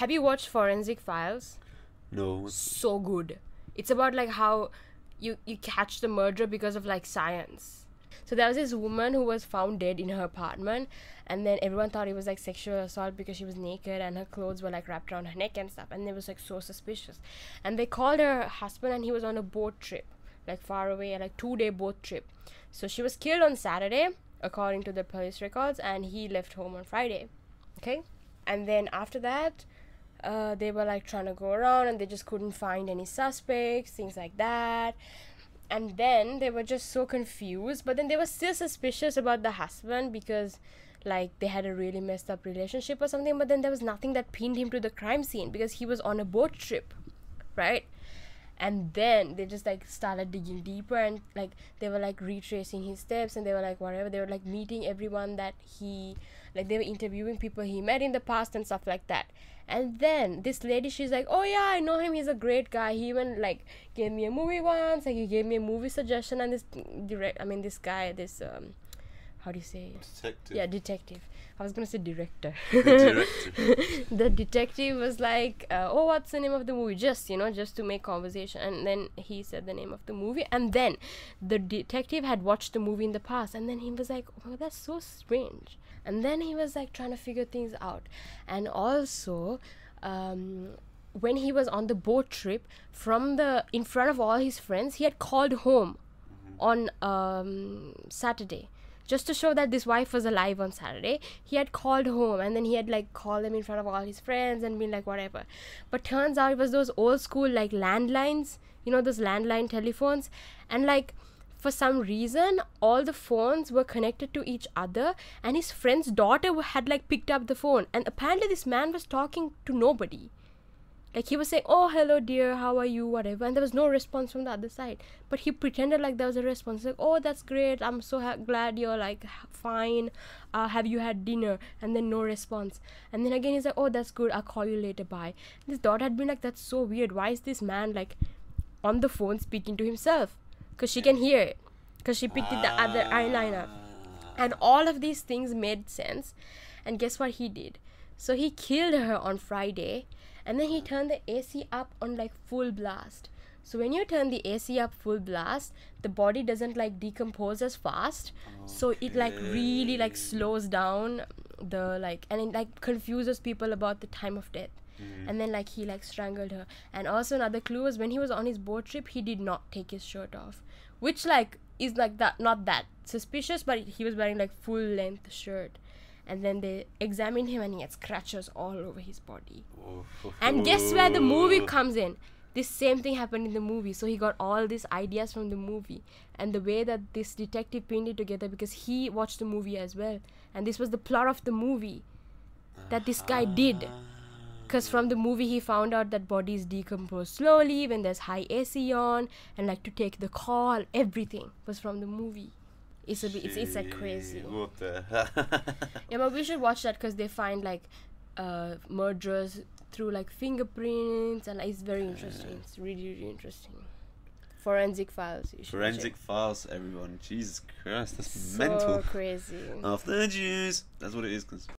have you watched Forensic Files? No. So good. It's about like how you catch the murderer because of like science. So there was this woman who was found dead in her apartment, and then everyone thought it was like sexual assault because she was naked and her clothes were like wrapped around her neck and stuff, and it was like so suspicious. And they called her husband, and he was on a boat trip, like far away, like 2-day boat trip. So she was killed on Saturday, according to the police records, and he left home on Friday. Okay? And then after that, they were like trying to go around, and they just couldn't find any suspects, things like that. And then they were just so confused, but then they were still suspicious about the husband because like they had a really messed up relationship or something, but then there was nothing that pinned him to the crime scene because he was on a boat trip, right? And then they just like started digging deeper, and like they were like retracing his steps, and they were like whatever, they were like meeting everyone that he, like they were interviewing people he met in the past and stuff like that. And then this lady, she's like, oh yeah, I know him, he's a great guy, he even like gave me a movie once, like he gave me a movie suggestion. And this guy, how do you say? Detective. Yeah, detective. I was gonna say director. The director. The detective was like, oh, what's the name of the movie? Just to make conversation. And then he said the name of the movie. And then the detective had watched the movie in the past. And then he was like, oh, that's so strange. And then he was like trying to figure things out. And also, when he was on the boat trip, in front of all his friends, he had called home on Saturday. Just to show that this wife was alive on Saturday, he had called home, and then he had like called them in front of all his friends and been like whatever. But turns out it was those old school like landlines, those landline telephones. And like for some reason, all the phones were connected to each other, and his friend's daughter had like picked up the phone, and apparently this man was talking to nobody. Like he was saying, oh, hello dear, how are you, whatever, and there was no response from the other side. But he pretended like there was a response, like, oh, that's great, I'm so glad you're like fine, have you had dinner? And then no response. And then again he's like, oh, that's good, I'll call you later, bye. And his daughter had been like, that's so weird, why is this man like on the phone speaking to himself? Because she can hear it, because she picked it the other eyeliner. And all of these things made sense. And guess what he did? So he killed her on Friday, and then he turned the AC up on like full blast. So when you turn the AC up full blast, the body doesn't like decompose as fast. Okay. So it like really like slows down the like, and it like confuses people about the time of death. And then like he like strangled her. And also another clue was when he was on his boat trip, he did not take his shirt off, which like is like that, not that suspicious, but he was wearing like full length shirt. And then they examined him, and he had scratches all over his body. And guess where the movie comes in? This same thing happened in the movie. So he got all these ideas from the movie, and the way that this detective pinned it together, because he watched the movie as well, and this was the plot of the movie that this guy did. Because from the movie he found out that bodies decompose slowly when there's high AC on, and like to take the call, everything was from the movie. It's like crazy. What the hell? Yeah, but we should watch that because they find like murderers through like fingerprints, and it's very interesting. It's really, really interesting. Forensic Files. Forensic Files, everyone. Jesus Christ, that's so mental. Crazy. After the Jews. That's what it is.